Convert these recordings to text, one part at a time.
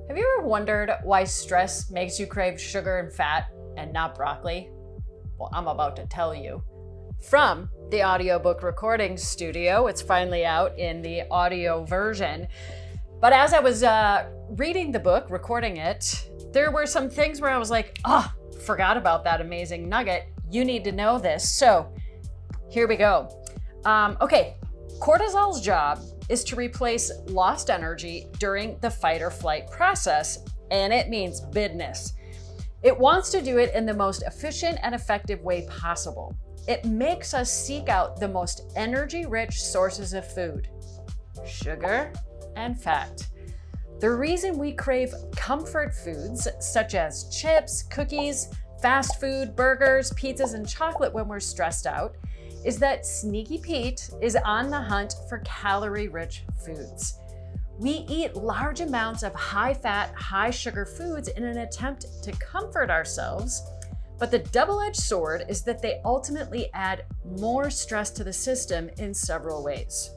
Have you ever wondered why stress makes you crave sugar and fat and not broccoli? Well, I'm about to tell you. From the audiobook recording studio, it's finally out in the audio version. But as I was reading the book, recording it, there were some things where I was like, forgot about that amazing nugget. You need to know this. So here we go. Okay, cortisol's job is to replace lost energy during the fight or flight process, and it means business. It wants to do it in the most efficient and effective way possible. It makes us seek out the most energy-rich sources of food, sugar and fat. The reason we crave comfort foods such as chips, cookies, fast food, burgers, pizzas, and chocolate when we're stressed out is that Sneaky Pete is on the hunt for calorie-rich foods. We eat large amounts of high-fat, high-sugar foods in an attempt to comfort ourselves, but the double-edged sword is that they ultimately add more stress to the system in several ways.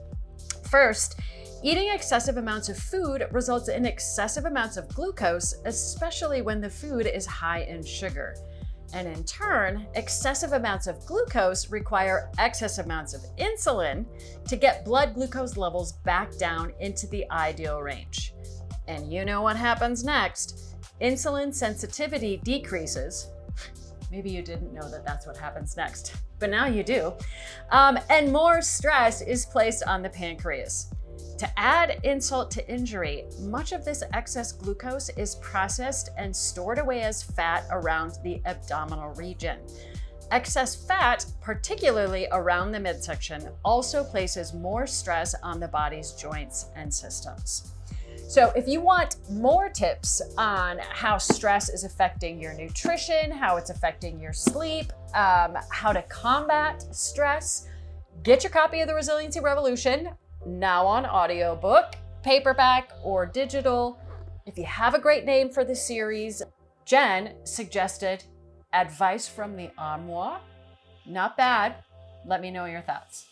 First, eating excessive amounts of food results in excessive amounts of glucose, especially when the food is high in sugar. And in turn, excessive amounts of glucose require excess amounts of insulin to get blood glucose levels back down into the ideal range. And you know what happens next? Insulin sensitivity decreases. Maybe you didn't know that that's what happens next, but now you do. And more stress is placed on the pancreas. To add insult to injury, much of this excess glucose is processed and stored away as fat around the abdominal region. Excess fat, particularly around the midsection, also places more stress on the body's joints and systems. So if you want more tips on how stress is affecting your nutrition, how it's affecting your sleep, how to combat stress, get your copy of The Resiliency Revolution, now on audiobook, paperback, or digital. If you have a great name for the series, Jen suggested Advice from the Armoire. Not bad. Let me know your thoughts.